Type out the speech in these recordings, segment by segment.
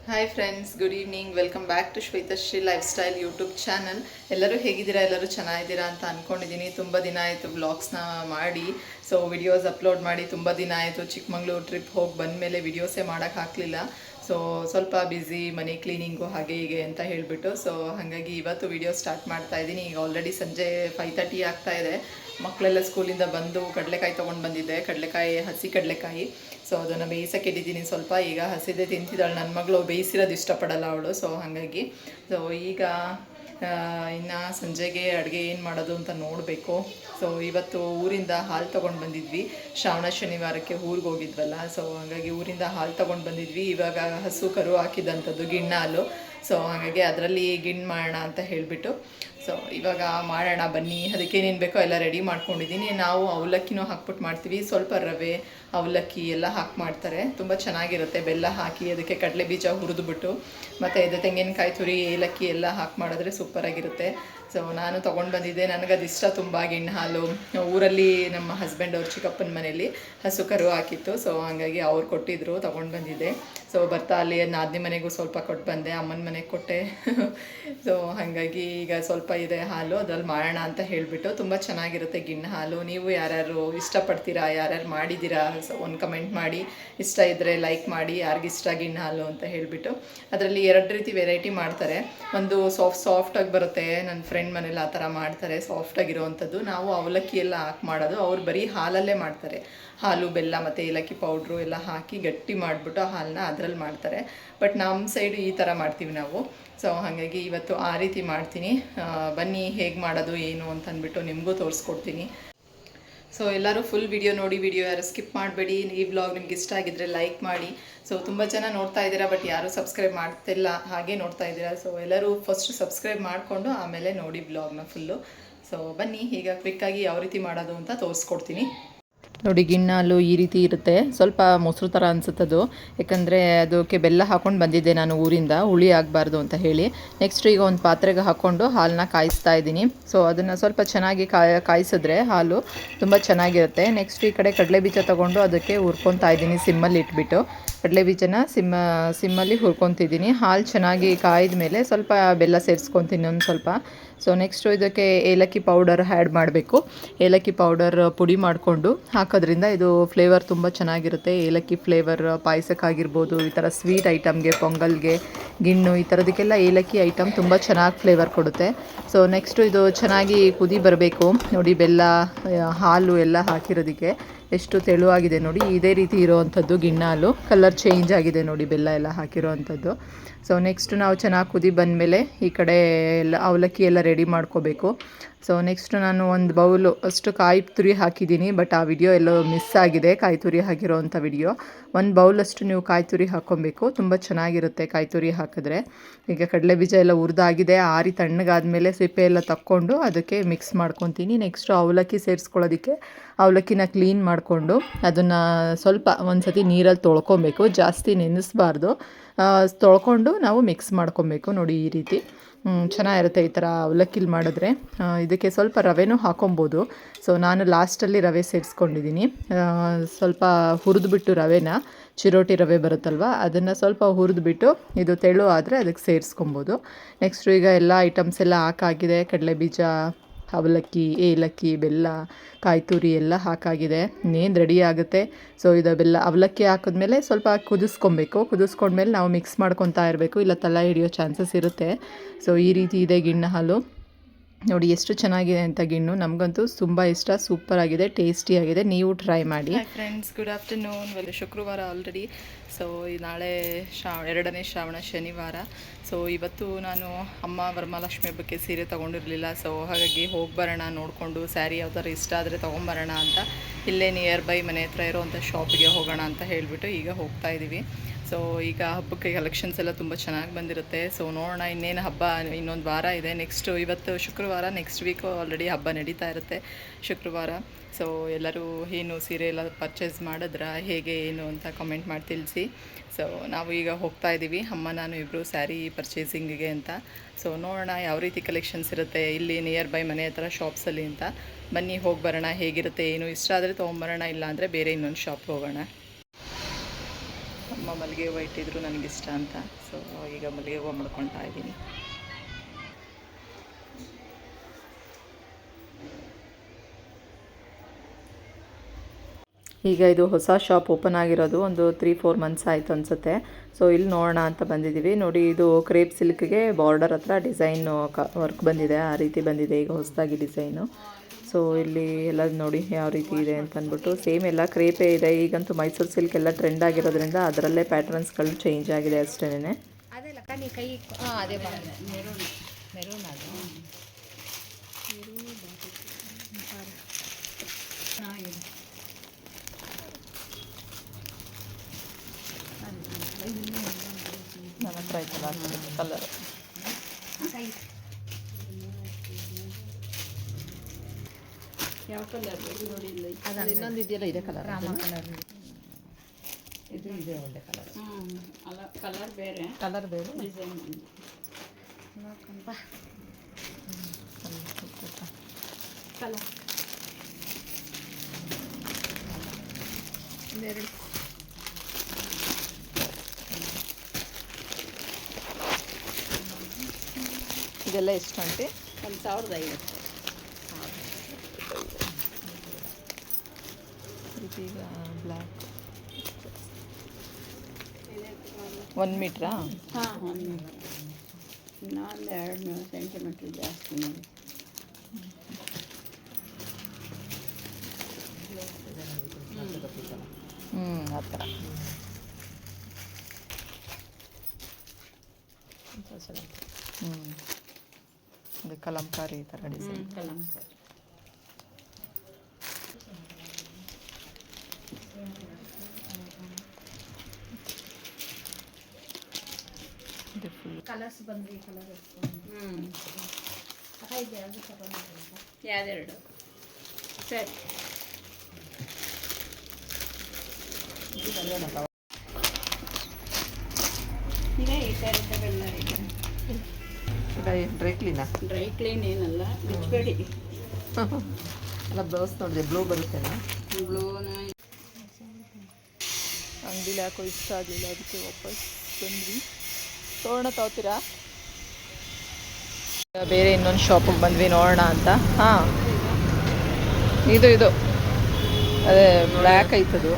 Hi friends, good evening. Welcome back to Shwetashree lifestyle YouTube channel. ಎಲ್ಲರೂ ಹೇಗಿದ್ದೀರಾ? ಎಲ್ಲರೂ ಚೆನ್ನಾಗಿದ್ದೀರಾ ಅಂತ ಅಂದ್ಕೊಂಡಿದ್ದೀನಿ. ತುಂಬ ದಿನ ಆಯಿತು ವ್ಲಾಗ್ಸ್ನ ಮಾಡಿ, ಸೊ ವಿಡಿಯೋಸ್ ಅಪ್ಲೋಡ್ ಮಾಡಿ ತುಂಬ ದಿನ ಆಯಿತು. ಚಿಕ್ಕಮಂಗ್ಳೂರು ಟ್ರಿಪ್ ಹೋಗಿ ಬಂದಮೇಲೆ ವಿಡಿಯೋಸೇ ಮಾಡೋಕ್ಕಾಗಲಿಲ್ಲ. ಸೊ ಸ್ವಲ್ಪ ಬ್ಯುಸಿ, ಮನೆ ಕ್ಲೀನಿಂಗು ಹಾಗೆ ಹೀಗೆ ಅಂತ ಹೇಳಿಬಿಟ್ಟು, ಸೊ ಹಾಗಾಗಿ ಇವತ್ತು ವಿಡಿಯೋ ಸ್ಟಾರ್ಟ್ ಮಾಡ್ತಾ ಇದ್ದೀನಿ. ಈಗ ಆಲ್ರೆಡಿ ಸಂಜೆ 5:30 ಆಗ್ತಾ ಇದೆ. ಮಕ್ಕಳೆಲ್ಲ ಸ್ಕೂಲಿಂದ ಬಂದು ಕಡಲೆಕಾಯಿ ತೊಗೊಂಡು ಬಂದಿದ್ದೆ, ಹಸಿ ಕಡಲೆಕಾಯಿ. ಸೊ ಅದನ್ನು ಬೇಯಿಸೋಕೆ ಇಟ್ಟಿದ್ದೀನಿ ಸ್ವಲ್ಪ. ಈಗ ಹಸಿದೆ ತಿಂತಿದ್ದಾಳೆ ನನ್ನ ಮಗಳು, ಬೇಯಿಸಿರೋದು ಇಷ್ಟಪಡಲ್ಲ ಅವಳು. ಸೊ ಹಾಗಾಗಿ ಸೊ ಈಗ ಇನ್ನು ಸಂಜೆಗೆ ಅಡುಗೆ ಏನು ಮಾಡೋದು ಅಂತ ನೋಡಬೇಕು. ಸೊ ಇವತ್ತು ಊರಿಂದ ಹಾಲು ತೊಗೊಂಡು ಬಂದಿದ್ವಿ. ಶ್ರಾವಣ ಶನಿವಾರಕ್ಕೆ ಊರಿಗೆ ಹೋಗಿದ್ವಲ್ಲ, ಸೊ ಹಾಗಾಗಿ ಊರಿಂದ ಹಾಲು ತೊಗೊಂಡು ಬಂದಿದ್ವಿ. ಇವಾಗ ಹಸು ಕರು ಹಾಕಿದಂಥದ್ದು ಗಿಣ್ಣ ಹಾಲು. ಸೊ ಹಾಗಾಗಿ ಅದರಲ್ಲಿ ಗಿಣ್ಣು ಮಾಡೋಣ ಅಂತ ಹೇಳಿಬಿಟ್ಟು, ಸೊ ಇವಾಗ ಮಾಡೋಣ ಬನ್ನಿ. ಅದಕ್ಕೆ ಏನೇನು ಬೇಕೋ ಎಲ್ಲ ರೆಡಿ ಮಾಡ್ಕೊಂಡಿದ್ದೀನಿ. ನಾವು ಅವಲಕ್ಕಿನೂ ಹಾಕ್ಬಿಟ್ಟು ಮಾಡ್ತೀವಿ. ಸ್ವಲ್ಪ ರವೆ, ಅವಲಕ್ಕಿ ಎಲ್ಲ ಹಾಕಿ ಮಾಡ್ತಾರೆ, ತುಂಬ ಚೆನ್ನಾಗಿರುತ್ತೆ. ಬೆಲ್ಲ ಹಾಕಿ ಅದಕ್ಕೆ ಕಡಲೆ ಬೀಜ ಹುರಿದುಬಿಟ್ಟು ಮತ್ತು ಇದು ತೆಂಗಿನಕಾಯಿ ತುರಿ, ಏಲಕ್ಕಿ ಎಲ್ಲ ಹಾಕಿ ಮಾಡಿದ್ರೆ ಸೂಪರಾಗಿರುತ್ತೆ. ಸೊ ನಾನು ತೊಗೊಂಡು ಬಂದಿದ್ದೆ, ನನಗದು ಇಷ್ಟ ತುಂಬ ಗಿಣ್ಣು ಹಾಲು. ಊರಲ್ಲಿ ನಮ್ಮ ಹಸ್ಬೆಂಡ್ ಅವ್ರ ಚಿಕ್ಕಪ್ಪನ ಮನೇಲಿ ಹಸು ಕರು ಹಾಕಿತ್ತು. ಸೊ ಹಾಗಾಗಿ ಅವ್ರು ಕೊಟ್ಟಿದ್ದರು, ತೊಗೊಂಡು ಬಂದಿದ್ದೆ. ಸೊ ಬರ್ತಾ ಅಲ್ಲಿ ನಾದಿನಿ ಮನೆಗೂ ಸ್ವಲ್ಪ ಕೊಟ್ಟು ಬಂದೆ, ಅಮ್ಮನ ಮನೆಗೆ ಕೊಟ್ಟೆ. ಸೊ ಹಾಗಾಗಿ ಈಗ ಸ್ವಲ್ಪ ಇದೆ ಹಾಲು, ಅದ್ರಲ್ಲಿ ಮಾಡೋಣ ಅಂತ ಹೇಳಿಬಿಟ್ಟು. ತುಂಬ ಚೆನ್ನಾಗಿರುತ್ತೆ ಗಿಣ್ಣು ಹಾಲು. ನೀವು ಯಾರ್ಯಾರು ಇಷ್ಟಪಡ್ತೀರಾ, ಯಾರ್ಯಾರು ಮಾಡಿದ್ದೀರಾ, ಸೊ ಒಂದು ಕಮೆಂಟ್ ಮಾಡಿ. ಇಷ್ಟ ಇದ್ದರೆ ಲೈಕ್ ಮಾಡಿ, ಯಾರಿಗಿಷ್ಟ ಗಿಣ್ಣು ಹಾಲು ಅಂತ ಹೇಳಿಬಿಟ್ಟು. ಅದರಲ್ಲಿ 2 ರೀತಿ ವೆರೈಟಿ ಮಾಡ್ತಾರೆ. ಒಂದು ಸಾಫ್ಟಾಗಿ ಬರುತ್ತೆ, ನನ್ನ ಫ್ರೆಂಡ್ ಮನೇಲಿ ಆ ಥರ ಮಾಡ್ತಾರೆ, ಸಾಫ್ಟಾಗಿರೋವಂಥದ್ದು. ನಾವು ಅವಲಕ್ಕಿ ಎಲ್ಲ ಹಾಕಿ ಮಾಡೋದು, ಅವ್ರು ಬರೀ ಹಾಲಲ್ಲೇ ಮಾಡ್ತಾರೆ. ಹಾಲು, ಬೆಲ್ಲ ಮತ್ತು ಏಲಕ್ಕಿ ಪೌಡ್ರು ಎಲ್ಲ ಹಾಕಿ ಗಟ್ಟಿ ಮಾಡಿಬಿಟ್ಟು ಹಾಲನ್ನ ಅದರಲ್ಲಿ ಮಾಡ್ತಾರೆ. ಬಟ್ ನಮ್ಮ ಸೈಡು ಈ ಥರ ಮಾಡ್ತೀವಿ ನಾವು. ಸೊ ಹಾಗಾಗಿ ಇವತ್ತು ಆ ರೀತಿ ಮಾಡ್ತೀನಿ. ಬನ್ನಿ ಹೇಗೆ ಮಾಡೋದು ಏನು ಅಂತಂದ್ಬಿಟ್ಟು ನಿಮಗೂ ತೋರಿಸ್ಕೊಡ್ತೀನಿ. ಸೊ ಎಲ್ಲರೂ ಫುಲ್ ವಿಡಿಯೋ ನೋಡಿ, ವಿಡಿಯೋ ಯಾರು ಸ್ಕಿಪ್ ಮಾಡಬೇಡಿ. ಈ ವ್ಲಾಗ್ ನಿಮ್ಗೆ ಇಷ್ಟ ಆಗಿದ್ದರೆ ಲೈಕ್ ಮಾಡಿ. ಸೊ ತುಂಬ ಜನ ನೋಡ್ತಾ ಇದ್ದೀರಾ, ಬಟ್ ಯಾರೂ ಸಬ್ಸ್ಕ್ರೈಬ್ ಮಾಡ್ತಿಲ್ಲ, ಹಾಗೆ ನೋಡ್ತಾ ಇದ್ದೀರಾ. ಸೊ ಎಲ್ಲರೂ ಫಸ್ಟ್ ಸಬ್ಸ್ಕ್ರೈಬ್ ಮಾಡಿಕೊಂಡು ಆಮೇಲೆ ನೋಡಿ ವ್ಲಾಗ್ನ ಫುಲ್ಲು. ಸೊ ಬನ್ನಿ ಈಗ ಕ್ವಿಕ್ಕಾಗಿ ಯಾವ ರೀತಿ ಮಾಡೋದು ಅಂತ ತೋರಿಸ್ಕೊಡ್ತೀನಿ. ನೋಡಿ, ಗಿಣ್ಣು ಹಾಲು ಈ ರೀತಿ ಇರುತ್ತೆ. ಸ್ವಲ್ಪ ಮೊಸರು ಥರ ಅನಿಸುತ್ತದು, ಯಾಕಂದರೆ ಅದಕ್ಕೆ ಬೆಲ್ಲ ಹಾಕ್ಕೊಂಡು ಬಂದಿದ್ದೆ ನಾನು ಊರಿಂದ, ಹುಳಿ ಆಗಬಾರ್ದು ಅಂತ ಹೇಳಿ. ನೆಕ್ಸ್ಟ್ ಈಗ ಒಂದು ಪಾತ್ರೆಗೆ ಹಾಕ್ಕೊಂಡು ಹಾಲನ್ನ ಕಾಯಿಸ್ತಾ ಇದ್ದೀನಿ. ಸೊ ಅದನ್ನು ಸ್ವಲ್ಪ ಚೆನ್ನಾಗಿ ಕಾಯಿಸಿದ್ರೆ ಹಾಲು ತುಂಬ ಚೆನ್ನಾಗಿರುತ್ತೆ. ನೆಕ್ಸ್ಟ್ ಈ ಕಡೆ ಕಡಲೆ ಬೀಜ ತೊಗೊಂಡು ಅದಕ್ಕೆ ಹುರ್ಕೊತಾ ಇದ್ದೀನಿ, ಸಿಮ್ಮಲ್ಲಿ ಇಟ್ಬಿಟ್ಟು. ಕಡಲೆ ಬೀಜನ ಸಿಮ್ಮಲ್ಲಿ ಹುರ್ಕೊತಿದ್ದೀನಿ. ಹಾಲು ಚೆನ್ನಾಗಿ ಕಾಯ್ದ ಮೇಲೆ ಸ್ವಲ್ಪ ಬೆಲ್ಲ ಸೇರಿಸ್ಕೊತೀನಿ ಒಂದು ಸ್ವಲ್ಪ. ಸೊ ನೆಕ್ಸ್ಟು ಇದಕ್ಕೆ ಏಲಕ್ಕಿ ಪೌಡರ್ ಆ್ಯಡ್ ಮಾಡಬೇಕು. ಏಲಕ್ಕಿ ಪೌಡರ್ ಪುಡಿ ಮಾಡಿಕೊಂಡು ಹಾಕೋದ್ರಿಂದ ಇದು ಫ್ಲೇವರ್ ತುಂಬ ಚೆನ್ನಾಗಿರುತ್ತೆ. ಏಲಕ್ಕಿ ಫ್ಲೇವರ್ ಪಾಯಸಕ್ಕಾಗಿರ್ಬೋದು, ಈ ಥರ ಸ್ವೀಟ್ ಐಟಮ್ಗೆ, ಪೊಂಗಲ್ಗೆ, ಗಿಣ್ಣು ಈ ಥರದಕ್ಕೆಲ್ಲ ಏಲಕ್ಕಿ ಐಟಮ್ ತುಂಬ ಚೆನ್ನಾಗಿ ಫ್ಲೇವರ್ ಕೊಡುತ್ತೆ. ಸೊ ನೆಕ್ಸ್ಟು ಇದು ಚೆನ್ನಾಗಿ ಕುದಿ ಬರಬೇಕು. ನೋಡಿ, ಬೆಲ್ಲ, ಹಾಲು ಎಲ್ಲ ಹಾಕಿರೋದಕ್ಕೆ ಎಷ್ಟು ತೆಳುವಾಗಿದೆ ನೋಡಿ. ಇದೇ ರೀತಿ ಇರೋವಂಥದ್ದು ಗಿಣ್ಣು ಹಾಲು. ಕಲರ್ ಚೇಂಜ್ ಆಗಿದೆ ನೋಡಿ, ಬೆಲ್ಲ ಎಲ್ಲ ಹಾಕಿರೋ ಅಂಥದ್ದು. ಸೊ ನೆಕ್ಸ್ಟು ನಾವು ಚೆನ್ನಾಗಿ ಕುದಿ ಬಂದಮೇಲೆ ಈ ಕಡೆ ಎಲ್ಲ ಅವಲಕ್ಕಿ ಎಲ್ಲ ರೆಡಿ ಮಾಡ್ಕೋಬೇಕು. ಸೊ ನೆಕ್ಸ್ಟು ನಾನು ಒಂದು ಬೌಲು ಅಷ್ಟು ಕಾಯಿ ತುರಿ ಹಾಕಿದ್ದೀನಿ, ಬಟ್ ಆ ವಿಡಿಯೋ ಎಲ್ಲೋ ಮಿಸ್ ಆಗಿದೆ, ಕಾಯಿ ತುರಿ ಹಾಕಿರೋವಂಥ ವಿಡಿಯೋ. ಒಂದು ಬೌಲಷ್ಟು ನೀವು ಕಾಯಿ ತುರಿ ಹಾಕ್ಕೊಬೇಕು, ತುಂಬ ಚೆನ್ನಾಗಿರುತ್ತೆ ಕಾಯಿ ತುರಿ ಹಾಕಿದ್ರೆ. ಈಗ ಕಡಲೆ ಬೀಜ ಎಲ್ಲ ಹುರಿದಾಗಿದೆ, ಆರಿ ತಣ್ಣಗಾದ್ಮೇಲೆ ಸಿಪ್ಪೆ ಎಲ್ಲ ತಕ್ಕೊಂಡು ಅದಕ್ಕೆ ಮಿಕ್ಸ್ ಮಾಡ್ಕೊತೀನಿ. ನೆಕ್ಸ್ಟು ಅವಲಕ್ಕಿ ಸೇರಿಸ್ಕೊಳ್ಳೋದಕ್ಕೆ ಅವಲಕ್ಕಿನ ಕ್ಲೀನ್ ಮಾಡಿಕೊಂಡು ಅದನ್ನು ಸ್ವಲ್ಪ ಒಂದು ಸತಿ ನೀರಲ್ಲಿ ತೊಳ್ಕೊಬೇಕು, ಜಾಸ್ತಿ ನೆನೆಸಬಾರ್ದು. ತೊಳ್ಕೊಂಡು ನಾವು ಮಿಕ್ಸ್ ಮಾಡ್ಕೊಬೇಕು. ನೋಡಿ ಈ ರೀತಿ ಚೆನ್ನಾಗಿರುತ್ತೆ ಈ ಥರ ಅವಲಕ್ಕಿಲಿ ಮಾಡಿದ್ರೆ. ಇದಕ್ಕೆ ಸ್ವಲ್ಪ ರವೆನೂ ಹಾಕೊಬೋದು. ಸೊ ನಾನು ಲಾಸ್ಟಲ್ಲಿ ರವೆ ಸೇರಿಸ್ಕೊಂಡಿದ್ದೀನಿ. ಸ್ವಲ್ಪ ಹುರಿದ್ಬಿಟ್ಟು ರವೆನ, ಚಿರೋಟಿ ರವೆ ಬರುತ್ತಲ್ವ, ಅದನ್ನು ಸ್ವಲ್ಪ ಹುರಿದ್ಬಿಟ್ಟು ಇದು ತೆಳು ಆದರೆ ಅದಕ್ಕೆ ಸೇರಿಸ್ಕೊಬೋದು. ನೆಕ್ಸ್ಟು ಈಗ ಎಲ್ಲ ಐಟಮ್ಸ್ ಎಲ್ಲ ಹಾಕಾಗಿದೆ. ಕಡಲೆ ಬೀಜ, ಅವಲಕ್ಕಿ, ಏಲಕ್ಕಿ, ಬೆಲ್ಲ, ಕಾಯಿ ತುರಿ ಎಲ್ಲ ಹಾಕಾಗಿದೆ. ಇನ್ನೇನು ರೆಡಿ ಆಗುತ್ತೆ. ಸೊ ಇದು ಬೆಲ್ಲ ಅವಲಕ್ಕಿ ಹಾಕಿದ್ಮೇಲೆ ಸ್ವಲ್ಪ ಕುದಿಸ್ಕೊಬೇಕು. ಕುದಿಸ್ಕೊಂಡ್ಮೇಲೆ ನಾವು ಮಿಕ್ಸ್ ಮಾಡ್ಕೊತಾ ಇರಬೇಕು, ಇಲ್ಲ ತಳ ಹಿಡಿಯೋ ಚಾನ್ಸಸ್ ಇರುತ್ತೆ. ಸೊ ಈ ರೀತಿ ಇದೆ ಗಿಣ್ಣು ಹಾಲು. ನೋಡಿ ಎಷ್ಟು ಚೆನ್ನಾಗಿದೆ ಅಂತ ಗಿಣ್ಣು. ನಮಗಂತೂ ತುಂಬ ಇಷ್ಟ, ಸೂಪರಾಗಿದೆ, ಟೇಸ್ಟಿಯಾಗಿದೆ. ನೀವು ಟ್ರೈ ಮಾಡಿ. Friends, good afternoon. ಶುಕ್ರವಾರ ಆಲ್ರೆಡಿ. ಸೊ ನಾಳೆ 2ನೇ ಶ್ರಾವಣ ಶನಿವಾರ. ಸೊ ಇವತ್ತು ನಾನು ಅಮ್ಮ ವರಮಹಾಲಕ್ಷ್ಮಿ ಹಬ್ಬಕ್ಕೆ ಸೀರೆ ತೊಗೊಂಡಿರಲಿಲ್ಲ. ಸೊ ಹಾಗಾಗಿ ಹೋಗಿ ಬರೋಣ, ನೋಡಿಕೊಂಡು ಸ್ಯಾರಿ ಯಾವ ಥರ ಇಷ್ಟ ಆದರೆ ತೊಗೊಂಬರೋಣ ಅಂತ ಇಲ್ಲೇ ನಿಯರ್ ಬೈ ಮನೆ ಹತ್ರ ಇರೋವಂಥ ಶಾಪಿಗೆ ಹೋಗೋಣ ಅಂತ ಹೇಳಿಬಿಟ್ಟು ಈಗ ಹೋಗ್ತಾ ಇದ್ದೀವಿ. ಸೊ ಈಗ ಹಬ್ಬಕ್ಕೆ ಕಲೆಕ್ಷನ್ಸ್ ಎಲ್ಲ ತುಂಬ ಚೆನ್ನಾಗಿ ಬಂದಿರುತ್ತೆ. ಸೊ ನೋಡೋಣ, ಇನ್ನೇನು ಹಬ್ಬ ಇನ್ನೊಂದು ವಾರ ಇದೆ. ನೆಕ್ಸ್ಟು ಇವತ್ತು ಶುಕ್ರವಾರ, ನೆಕ್ಸ್ಟ್ ವೀಕು ಆಲ್ರೆಡಿ ಹಬ್ಬ ನಡೀತಾ ಇರುತ್ತೆ ಶುಕ್ರವಾರ. ಸೊ ಎಲ್ಲರೂ ಏನು ಸೀರೆ ಎಲ್ಲ ಪರ್ಚೇಸ್ ಮಾಡಿದ್ರ ಹೇಗೆ ಏನು ಅಂತ ಕಮೆಂಟ್ ಮಾಡಿ ತಿಳಿಸಿ. ಸೊ ನಾವು ಈಗ ಹೋಗ್ತಾ ಇದ್ದೀವಿ, ಅಮ್ಮ ನಾನು ಇಬ್ಬರು ಸ್ಯಾರಿ ಪರ್ಚೇಸಿಂಗಿಗೆ ಅಂತ. ಸೊ ನೋಡೋಣ ಯಾವ ರೀತಿ ಕಲೆಕ್ಷನ್ಸ್ ಇರುತ್ತೆ ಇಲ್ಲಿ ನಿಯರ್ ಬೈ ಮನೆ ಹತ್ರ ಶಾಪ್ಸಲ್ಲಿ ಅಂತ. ಬನ್ನಿ ಹೋಗಿ ಬರೋಣ, ಹೇಗಿರುತ್ತೆ ಏನು, ಇಷ್ಟ ಆದರೆ ತೊಗೊಂಬರೋಣ, ಇಲ್ಲ ಅಂದರೆ ಬೇರೆ ಇನ್ನೊಂದು ಶಾಪ್ಗೆ ಹೋಗೋಣ. ಅಮ್ಮ ಮಲ್ಲಿಗೆ ಹೂವು ಇಟ್ಟಿದ್ರು ನನಗಿಷ್ಟ ಅಂತ. ಸೊ ಈಗ ಮಲ್ಲಿಗೆ ಹೂವು ಮಾಡ್ಕೊತಾ ಇದ್ದೀನಿ. ಈಗ ಇದು ಹೊಸ ಶಾಪ್ ಓಪನ್ ಆಗಿರೋದು ಒಂದು 3-4 ಮಂತ್ಸ್ ಆಯಿತು ಅನಿಸುತ್ತೆ. ಸೊ ಇಲ್ಲಿ ನೋಡೋಣ ಅಂತ ಬಂದಿದ್ದೀವಿ. ನೋಡಿ, ಇದು ಕ್ರೇಪ್ ಸಿಲ್ಕ್ಗೆ ಬಾರ್ಡರ್ ಹತ್ರ ಡಿಸೈನು ವರ್ಕ್ ಬಂದಿದೆ, ಆ ರೀತಿ ಬಂದಿದೆ ಈಗ ಹೊಸದಾಗಿ ಡಿಸೈನು. ಸೊ ಇಲ್ಲಿ ಎಲ್ಲ ನೋಡಿ ಯಾವ ರೀತಿ ಇದೆ ಅಂತ ಅಂದ್ಬಿಟ್ಟು. ಸೇಮ್ ಎಲ್ಲ ಕ್ರೇಪೇ ಇದೆ. ಈಗಂತೂ ಮೈಸೂರು ಸಿಲ್ಕ್ ಎಲ್ಲ ಟ್ರೆಂಡ್ ಆಗಿರೋದ್ರಿಂದ ಅದರಲ್ಲೇ ಪ್ಯಾಟರ್ನ್ಸ್ಗಳು ಚೇಂಜ್ ಆಗಿದೆ ಅಷ್ಟೇ. ನನ್ನ ಹತ್ರ ಆಯ್ತಲ್ಲ ಕಲರ್ ಯಾವ ಕಲರ್ ನೋಡಿ, ಇನ್ನೊಂದು ಇದೆಯಲ್ಲ, ಇದೆ ಕಲರ್, ಇದು ಇದೆ ಒಳ್ಳೆ ಕಲರ್. ಅಲ್ಲ, ಕಲರ್ ಬೇರೆ ಡಿಸೈನ್ ಕಲರ್ ಬೇರೆ. ಇದೆಲ್ಲ ಎಷ್ಟು ಆಂಟಿ? 1,050. ಇದೀಗ ಬ್ಲ್ಯಾಕ್ 1 ಮೀಟ್ರಾ? ಹಾಂ, 1 ಮೀಟರ್. ಇನ್ನೊಂದು 2 ಸೆಂಟಿಮೀಟ್ರ್ ಜಾಸ್ತಿ ಮಾಡಿ. ಆ ಥರ. ಇದು ಕಲಂಕಾರಿ ಈ ಥರ ಡಿಸೈನ್. ಕಲಂಕಾರಿ ಕಲರ್ಸ್ ಬಂದ್ರಿ, ಕಲರ್ ಯಾವ್ದೆರಡು ಸರಿ. ಇದೆ ಈ ಥರದ್ದೆಲ್ಲ ಇದೆ. ಡ್ರೈ ಕ್ಲೀನಾ? ಡ್ರೈ ಕ್ಲೀನ್ ಏನಲ್ಲ, ಬಿಚ್ಚಬೇಡಿ. ಅಲ್ಲ, ಬ್ಲೌಸ್ ನೋಡಿದೆ ಬ್ಲೂ ಬರುತ್ತೆಲ್ಲ. ಬ್ಲೂನ ಅಂಗಡಿಲಿ ಯಾಕೋ ಇಷ್ಟ ಆಗಲಿಲ್ಲ, ಅದಕ್ಕೆ ವಾಪಸ್ ಬಂದ್ವಿ. ತೋರಣ ತಗೋತೀರಾ? ಬೇರೆ ಇನ್ನೊಂದು ಶಾಪಿಗೆ ಬಂದ್ವಿ ನೋಡೋಣ ಅಂತ. ಹಾಂ, ಇದು ಅದೇ ಬ್ಲ್ಯಾಕ್ ಐತದು.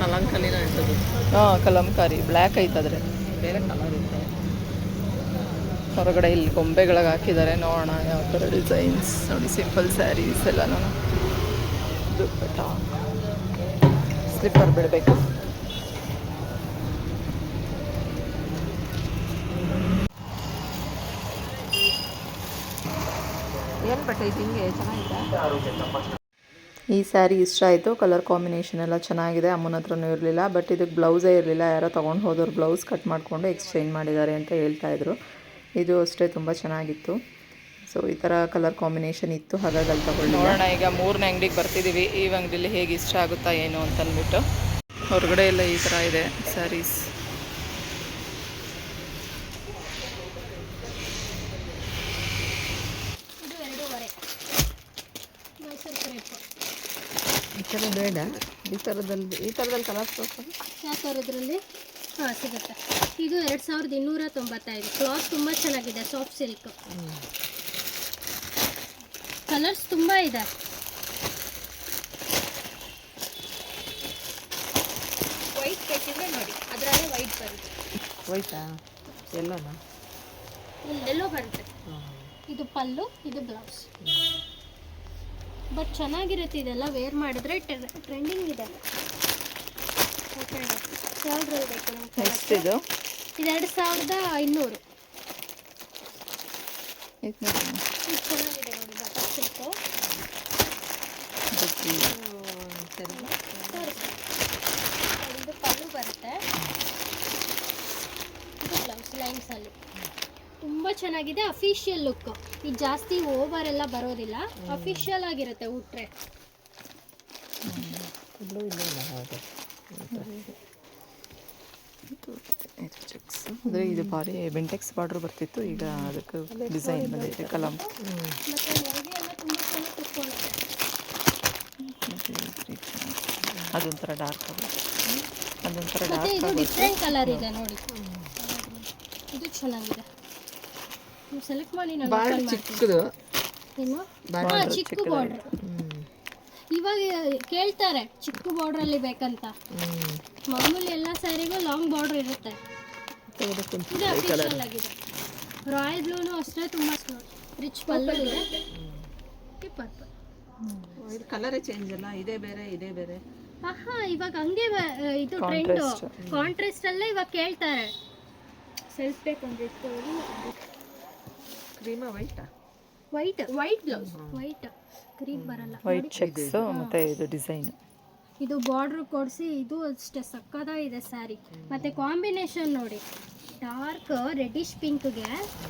ಕಲಂಕಾರಿನ ಇರ್ತದೆ. ಹಾಂ, ಕಲಂಕಾರಿ ಬ್ಲ್ಯಾಕ್ ಐತದ್ರೆ ಬೇರೆ ಕಲರ್ ಇದೆ. ಹೊರಗಡೆ ಇಲ್ಲಿ ಗೊಂಬೆಗಳಿಗೆ ಹಾಕಿದ್ದಾರೆ. ನೋಡೋಣ ಯಾವ ಥರ ಡಿಸೈನ್ಸ್. ನೋಡಿ, ಸಿಂಪಲ್ ಸ್ಯಾರೀಸ್ ಎಲ್ಲ. ನಾನು ದುಪ್ಪಟ್ಟ, ಸ್ಲಿಪ್ಪರ್ ಬಿಡಬೇಕು. ಏನು ಬಟ್ಟೆ ಇದು ಹಿಂಗೆ ಚೆನ್ನಾಗಿದೆ. ಈ ಸ್ಯಾರಿ ಇಷ್ಟ ಆಯಿತು. ಕಲರ್ ಕಾಂಬಿನೇಷನ್ ಎಲ್ಲ ಚೆನ್ನಾಗಿದೆ. ಅಮ್ಮನ ಹತ್ರನೂ ಇರಲಿಲ್ಲ, ಬಟ್ ಇದಕ್ಕೆ ಬ್ಲೌಸೇ ಇರಲಿಲ್ಲ. ಯಾರೋ ತೊಗೊಂಡು ಹೋದವ್ರು ಬ್ಲೌಸ್ ಕಟ್ ಮಾಡಿಕೊಂಡು ಎಕ್ಸ್ಚೇಂಜ್ ಮಾಡಿದ್ದಾರೆ ಅಂತ ಹೇಳ್ತಾಯಿದ್ರು. ಇದು ಅಷ್ಟೇ ತುಂಬ ಚೆನ್ನಾಗಿತ್ತು. ಸೊ ಈ ಥರ ಕಲರ್ ಕಾಂಬಿನೇಷನ್ ಇತ್ತು, ಹಾಗಾಗಿ ಅಲ್ಲಿ ತಗೊಳ್ಳಿ. ನೋಡೋಣ, ಈಗ 3ನೇ ಅಂಗಡಿಗೆ ಬರ್ತಿದ್ದೀವಿ. ಈ ಅಂಗಡಿಲಿ ಹೇಗೆ ಇಷ್ಟ ಆಗುತ್ತಾ ಏನು ಅಂತಂದ್ಬಿಟ್ಟು. ಹೊರಗಡೆ ಎಲ್ಲ ಈ ಥರ ಇದೆ ಸ್ಯಾರೀಸ್. ಈ ಥರ ಬೇಡ, ಈ ಥರದಲ್ಲಿ ಕಲರ್ಸ್ ತೋರಿಸೋದು. ಯಾವ ಥರದ್ರಲ್ಲಿ? ಹಾಂ, ಸಿಗುತ್ತೆ. ಇದು 2295. ಕ್ಲಾತ್ ತುಂಬ ಚೆನ್ನಾಗಿದೆ, ಸಾಫ್ಟ್ ಸಿಲ್ಕ್. ಕಲರ್ಸ್ ತುಂಬ ಇದೆ. ವೈಟ್ ಬೇಕಿದ್ರೆ ನೋಡಿ, ಅದರಲ್ಲೇ ವೈಟ್ ಬರುತ್ತೆ. ವೈಟಾ? ಎಲ್ಲೋನಾ? ಎಲ್ಲೋ ಬರುತ್ತೆ. ಇದು ಪಲ್ಲು, ಇದು ಬ್ಲೌಸ್. ಬಟ್ ಚೆನ್ನಾಗಿರುತ್ತೆ. ಇದೆಲ್ಲ ವೇರ್ ಮಾಡಿದ್ರೆ ಟ್ರೆಂಡಿಂಗ್ ಇದೆ. ಯಾವ್ದ್ರಲ್ಲಿ ಬೇಕು ನಿಮ್ಗೆ? ಇದು 22,500. ಇದು ಚೆನ್ನಾಗಿದೆ ನೋಡಿ, ಬಟರ್ ಸಿಲ್ಕು. ಇದು ಪಲ್ಲು ಬರುತ್ತೆ, ಇದು ಬ್ಲೌಸ್ ಲೈನ್ಸಲ್ಲಿ. ತುಂಬ ಚೆನ್ನಾಗಿದೆ. Official look. ಇದು ಜಾಸ್ತಿ ಓವರ್ ಎಲ್ಲ ಬರೋದಿಲ್ಲ, ಅಫಿಷಿಯಲ್ ಆಗಿರುತ್ತೆ ಉಟ್ರೆ. ಅಂದರೆ ಇದು ಭಾರಿ ಬೆಂಟೆಕ್ಸ್ ಬಾರ್ಡ್ರ್ ಬರ್ತಿತ್ತು, ಈಗ ಅದಕ್ಕೆ ಡಿಸೈನ್ ಬಂದಿದೆ ಕಲಂ. ಅದೊಂಥರ ಡಾರ್ಕ್ ಆಗುತ್ತೆ. ಅದೊಂಥರ ಮತ್ತೆ ಇದು ಡಾರ್ಕ್ ಡಿಫ್ರೆಂಟ್ ಕಲರ್ ಇದೆ ನೋಡಿ, ಇದು ಚೆನ್ನಾಗಿದೆ. ನೀವು ಸೆಲೆಕ್ಟ್ ಮಾಡಿ ನಾನು ಬಾರ್ಡರ್ open ಮಾಡ್ತೀನಿ. ಚಿಕ್ಕದು. ಏನು ಹಾಂ, ಚಿಕ್ಕ ಬಾರ್ಡ್ರ್. ಇವಾಗ ಕೇಳ್ತಾರೆ ಚಿಕ್ಕ ಬಾರ್ಡ್ರಲ್ಲಿ ಬೇಕಂತ. ಮಾಮೂಲಿ ಎಲ್ಲ ಸ್ಯಾರಿಗೂ ಲಾಂಗ್ ಬಾರ್ಡರ್ ಇರುತ್ತೆ. ಇದು ಅಫಿಷಿಯಲ್ ಆಗಿದೆ. ರಾಯಲ್ ಬ್ಲೂನು ಅಷ್ಟೇ, ತುಂಬ ರಿಚ್ ಪಲ್ಲು ಇದೆ. ಪರ್ಪಲ್ ಇದು ಕಲರೇ ಚೇಂಜ್ ಅಲ್ಲ, ಇದೇ ಬೇರೆ ಇದೇ ಬೇರೆ. ಆಹಾ, ಇವಾಗ ಹಂಗೆ ಇದು ಟ್ರೆಂಡ್ ಕಾಂಟ್ರಾಸ್ಟ್ ಅಲ್ಲೇ ಇವಾಗ ಕೇಳ್ತಾರೆ. ಸೆಲ್ಫ್ ಬೇಕಂದ್ರೆ ಕ್ರೀಮಾ ವೈಟಾ? ವೈಟ್ ಬ್ಲೌಸ್, ವೈಟ್ ಕ್ರೀಮ್ ಬರಲ್ಲ. ವೈಟ್ ಚೆಕ್ಸ್ ಮತ್ತೆ ಇದು ಡಿಸೈನ್. ಇದು ಬಾರ್ಡ್ರ್ ಕೊಡಿಸಿ, ಇದು ಅಷ್ಟೇ ಸಕ್ಕತ್ತಾಗಿದೆ ಸ್ಯಾರಿ. ಮತ್ತೆ ಕಾಂಬಿನೇಷನ್ ನೋಡಿ, ಡಾರ್ಕ್ ರೆಡಿಶ್ ಪಿಂಕ್ಗೆ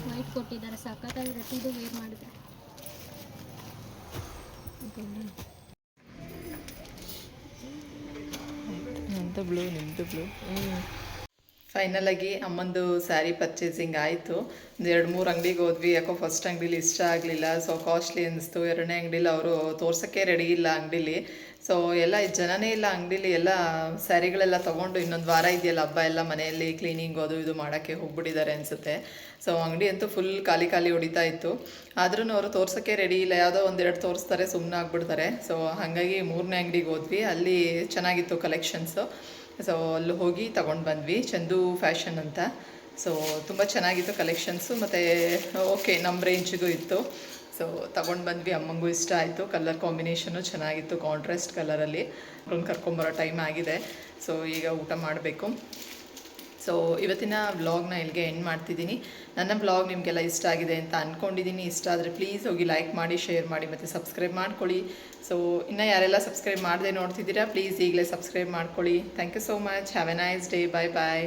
ವೈಟ್ ಕೊಟ್ಟಿದ್ದಾರೆ, ಸಕ್ಕತ್ತಾಗಿರುತ್ತೆ ಇದು ವೇರ್ ಮಾಡಿದ್ರೆ. ನಂದು ಬ್ಲೂ, ನಿಮ್ಮದು ಬ್ಲೂ. ಫೈನಲ್ ಆಗಿ ಅಮ್ಮಂದು ಸ್ಯಾರಿ ಪರ್ಚೇಸಿಂಗ್ ಆಯಿತು. ಒಂದು 2-3 ಅಂಗಡಿಗೆ ಹೋದ್ವಿ. ಯಾಕೋ ಫಸ್ಟ್ ಅಂಗಡಿಲಿ ಇಷ್ಟ ಆಗಲಿಲ್ಲ, ಸೊ ಕಾಸ್ಟ್ಲಿ ಅನಿಸ್ತು. 2ನೇ ಅಂಗಡಿಲಿ ಅವರು ತೋರ್ಸೋಕ್ಕೆ ರೆಡಿ ಇಲ್ಲ ಅಂಗಡಿಲಿ. ಸೊ ಎಲ್ಲ ಜನನೇ ಇಲ್ಲ ಅಂಗಡಿಲಿ. ಎಲ್ಲ ಸ್ಯಾರಿಗಳೆಲ್ಲ ತೊಗೊಂಡು ಇನ್ನೊಂದು ವಾರ ಇದೆಯಲ್ಲ ಹಬ್ಬ, ಎಲ್ಲ ಮನೆಯಲ್ಲಿ ಕ್ಲೀನಿಂಗ್ ಅದು ಇದು ಮಾಡೋಕ್ಕೆ ಹೋಗ್ಬಿಟ್ಟಿದ್ದಾರೆ ಅನಿಸುತ್ತೆ. ಸೊ ಅಂಗಡಿ ಅಂತೂ ಫುಲ್ ಖಾಲಿ ಹೊಡಿತಾ ಇತ್ತು. ಆದ್ರೂ ಅವರು ತೋರ್ಸೋಕ್ಕೆ ರೆಡಿ ಇಲ್ಲ, ಯಾವುದೋ 1-2 ತೋರಿಸ್ತಾರೆ, ಸುಮ್ಮನೆ ಆಗ್ಬಿಡ್ತಾರೆ. ಸೊ ಹಾಗಾಗಿ 3ನೇ ಅಂಗಡಿಗೆ ಹೋದ್ವಿ. ಅಲ್ಲಿ ಚೆನ್ನಾಗಿತ್ತು ಕಲೆಕ್ಷನ್ಸು. ಸೊ ಅಲ್ಲಿ ಹೋಗಿ ತೊಗೊಂಡು ಬಂದ್ವಿ, ಚಂದು ಫ್ಯಾಷನ್ ಅಂತ. ಸೊ ತುಂಬ ಚೆನ್ನಾಗಿತ್ತು ಕಲೆಕ್ಷನ್ಸು, ಮತ್ತು ಓಕೆ ನಮ್ಮ ರೇಂಜಿಗೂ ಇತ್ತು. ಸೊ ತೊಗೊಂಡು ಬಂದ್ವಿ. ಅಮ್ಮಂಗೂ ಇಷ್ಟ ಆಯಿತು. ಕಲರ್ ಕಾಂಬಿನೇಷನು ಚೆನ್ನಾಗಿತ್ತು, ಕಾಂಟ್ರಾಸ್ಟ್ ಕಲರಲ್ಲಿ. ಅವ್ರನ್ನ ಕರ್ಕೊಂಬರೋ ಟೈಮ್ ಆಗಿದೆ. ಸೊ ಈಗ ಊಟ ಮಾಡಬೇಕು. ಸೊ ಇವತ್ತಿನ ವ್ಲಾಗ್ನ ಇಲ್ಲಿಗೆ ಎಂಡ್ ಮಾಡ್ತಿದ್ದೀನಿ. ನನ್ನ ವ್ಲಾಗ್ ನಿಮಗೆಲ್ಲ ಇಷ್ಟ ಆಗಿದೆ ಅಂತ ಅಂದ್ಕೊಂಡಿದ್ದೀನಿ. ಇಷ್ಟ ಆದರೆ ಪ್ಲೀಸ್ ಹೋಗಿ ಲೈಕ್ ಮಾಡಿ, ಶೇರ್ ಮಾಡಿ ಮತ್ತು ಸಬ್ಸ್ಕ್ರೈಬ್ ಮಾಡ್ಕೊಳ್ಳಿ. ಸೊ ಇನ್ನು ಯಾರೆಲ್ಲ ಸಬ್ಸ್ಕ್ರೈಬ್ ಮಾಡದೆ ನೋಡ್ತಿದ್ದೀರಾ, ಪ್ಲೀಸ್ ಈಗಲೇ ಸಬ್ಸ್ಕ್ರೈಬ್ ಮಾಡ್ಕೊಳ್ಳಿ. Thank you so much. Have a nice day. Bye bye.